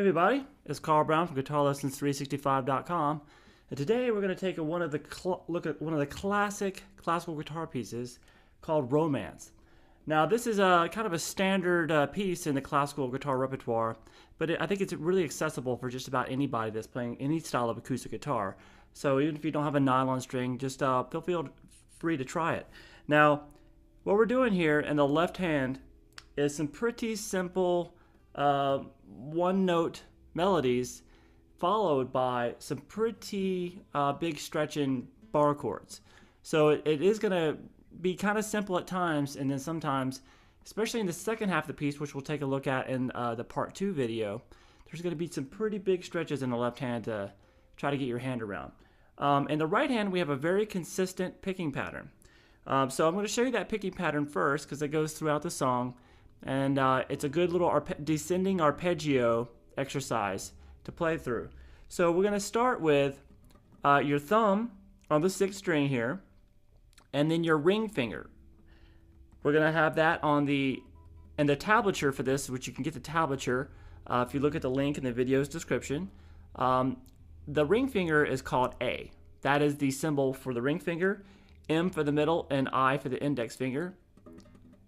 everybody, it's Carl Brown from GuitarLessons365.com, and today we're going to take look at one of the classic classical guitar pieces called Romanza. Now this is a kind of a standard piece in the classical guitar repertoire, but I think it's really accessible for just about anybody that's playing any style of acoustic guitar. So even if you don't have a nylon string, just feel free to try it. Now what we're doing here in the left hand is some pretty simple one-note melodies followed by some pretty big stretching bar chords. So it is going to be kind of simple at times, and then sometimes, especially in the second half of the piece, which we'll take a look at in the part 2 video, there's going to be some pretty big stretches in the left hand to try to get your hand around. In the right hand, we have a very consistent picking pattern. So I'm going to show you that picking pattern first because it goes throughout the song. And it's a good little descending arpeggio exercise to play through. So we're going to start with your thumb on the 6th string here, and then your ring finger. We're going to have that on the tablature for this, which you can get the tablature if you look at the link in the video's description. The ring finger is called A. That is the symbol for the ring finger, M for the middle, and I for the index finger,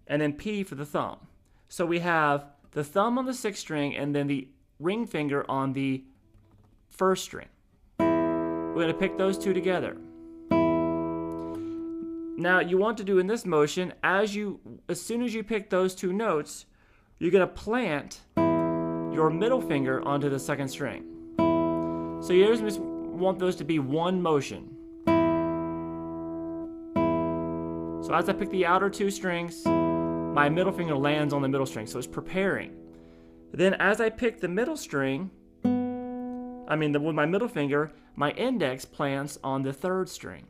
and then P for the thumb. So we have the thumb on the 6th string and then the ring finger on the 1st string. We're going to pick those two together. Now you want to do in this motion, as soon as you pick those two notes, you're going to plant your middle finger onto the 2nd string. So you just want those to be one motion. So as I pick the outer 2 strings, my middle finger lands on the middle string, so it's preparing. Then as I pick the middle string, with my middle finger, my index plants on the 3rd string.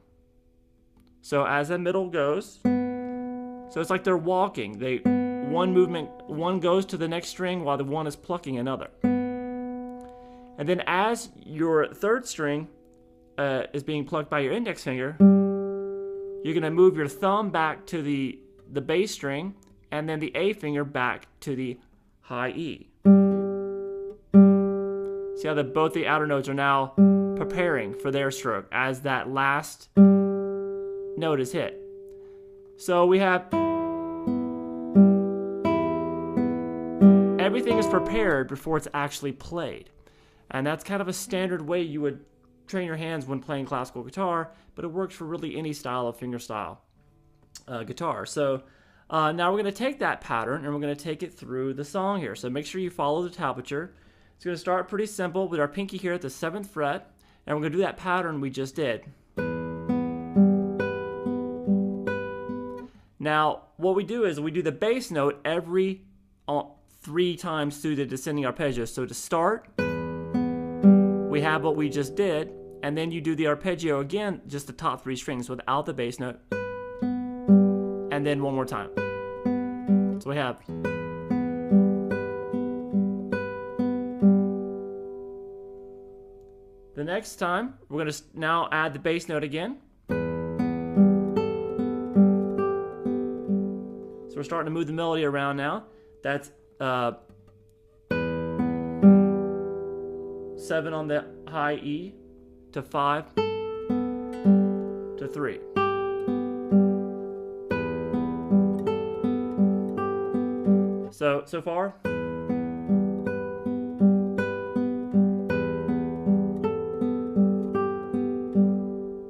So as the middle goes, so it's like they're walking. One goes to the next string while the one is plucking another. And then as your 3rd string is being plucked by your index finger, you're gonna move your thumb back to the bass string, and then the A finger back to the high E. See how both the outer notes are now preparing for their stroke as that last note is hit. So we have everything is prepared before it's actually played. And that's kind of a standard way you would train your hands when playing classical guitar, but it works for really any style of fingerstyle guitar. So now we're going to take that pattern and we're going to take it through the song here. So make sure you follow the tablature. It's going to start pretty simple with our pinky here at the 7th fret, and we're going to do that pattern we just did. Now what we do is we do the bass note every 3 times through the descending arpeggio. So to start, we have what we just did, and then you do the arpeggio again, just the top 3 strings without the bass note, and then one more time. So we have the next time we're going to now add the bass note again. So we're starting to move the melody around now. That's 7 on the high E to 5 to 3. So far.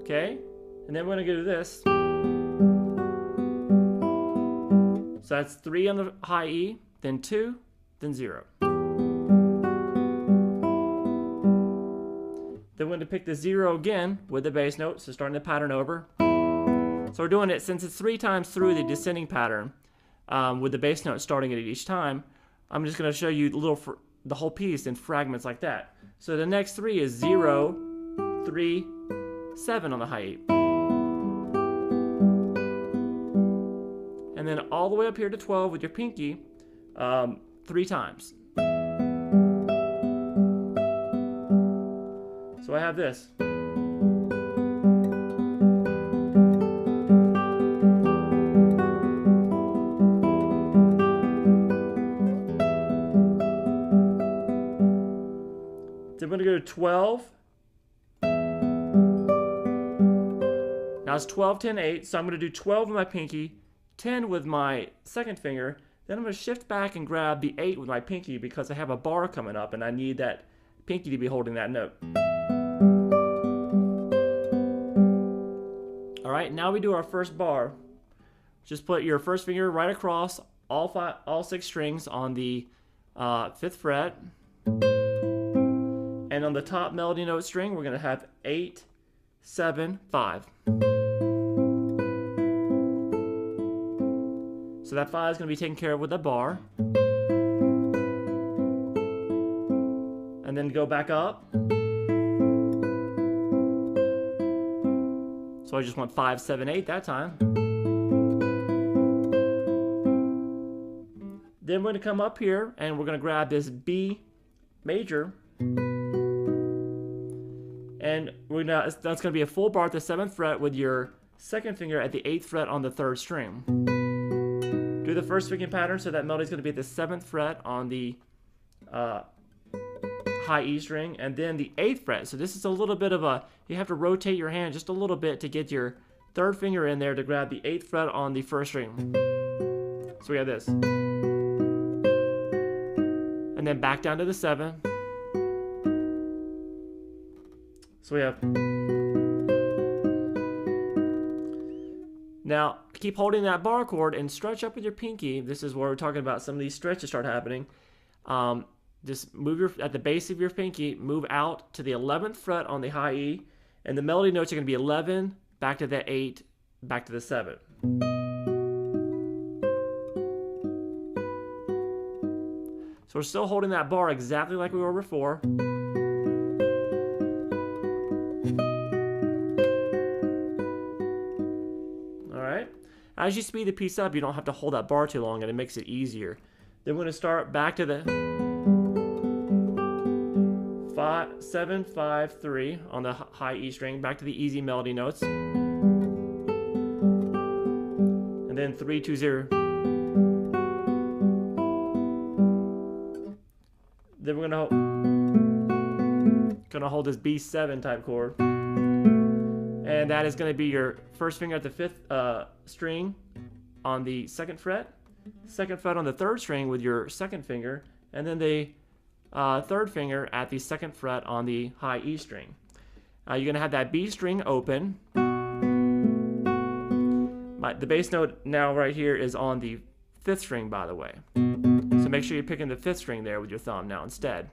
Okay, and then we're going to do this. So that's 3 on the high E, then 2, then 0. Then we're going to pick the 0 again with the bass note, so starting the pattern over. So we're doing it, since it's 3 times through the descending pattern, with the bass note starting at each time, I'm just going to show you the whole piece in fragments like that. So the next 3 is 0, 3, 7 on the high E. And then all the way up here to 12 with your pinky, 3 times. So I have this. 12. Now it's 12, 10, 8, so I'm going to do 12 with my pinky, 10 with my second finger, then I'm going to shift back and grab the 8 with my pinky because I have a bar coming up and I need that pinky to be holding that note. Alright, now we do our first bar. Just put your first finger right across all 6 strings on the 5th fret. And on the top melody note string, we're going to have 8, 7, 5. So that 5 is going to be taken care of with a bar. And then go back up. So I just want 5, 7, 8 that time. Then we're going to come up here and we're going to grab this B major. And that's going to be a full bar at the 7th fret with your second finger at the 8th fret on the 3rd string. Do the first picking pattern, so that melody is going to be at the 7th fret on the high E string, and then the 8th fret. So this is a little bit of a, you have to rotate your hand just a little bit to get your 3rd finger in there to grab the 8th fret on the 1st string. So we have this. And then back down to the 7. So we have. Now, keep holding that bar chord and stretch up with your pinky. This is where we're talking about some of these stretches start happening. Just move at the base of your pinky, move out to the 11th fret on the high E, and the melody notes are going to be 11, back to the 8, back to the 7. So we're still holding that bar exactly like we were before. As you speed the piece up, you don't have to hold that bar too long, and it makes it easier. Then we're going to start back to the 7, 5, 3 on the high E string, back to the easy melody notes, and then 3, 2, 0. Then we're gonna hold this B7 type chord. And that is going to be your first finger at the 5th string on the 2nd fret, 2nd fret on the 3rd string with your 2nd finger, and then the 3rd finger at the 2nd fret on the high E string. You're going to have that B string open. The bass note now right here is on the 5th string, by the way. So make sure you're picking the 5th string there with your thumb now instead.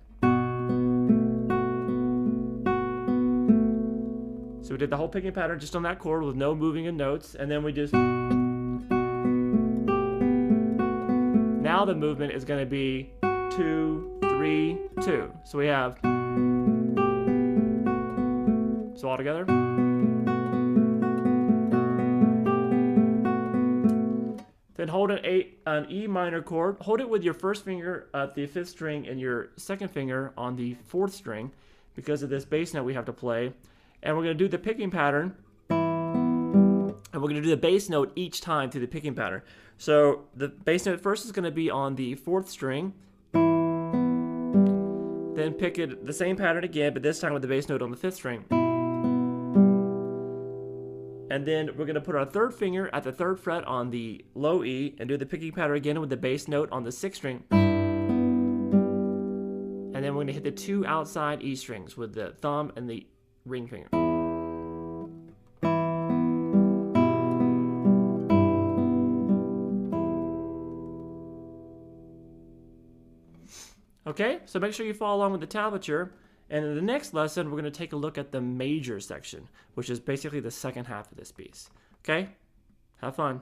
So we did the whole picking pattern just on that chord with no moving of notes, and then we just. Now the movement is going to be 2, 3, 2. So we have. So all together. Then hold an E minor chord. Hold it with your first finger at the 5th string and your 2nd finger on the 4th string because of this bass note we have to play. And we're going to do the picking pattern, and we're going to do the bass note each time through the picking pattern. So the bass note first is going to be on the 4th string, then pick it the same pattern again, but this time with the bass note on the 5th string. And then we're going to put our 3rd finger at the 3rd fret on the low E and do the picking pattern again with the bass note on the 6th string. And then we're going to hit the 2 outside E strings with the thumb and the ring finger. Okay, so make sure you follow along with the tablature. And in the next lesson, we're going to take a look at the major section, which is basically the second half of this piece. Okay? Have fun.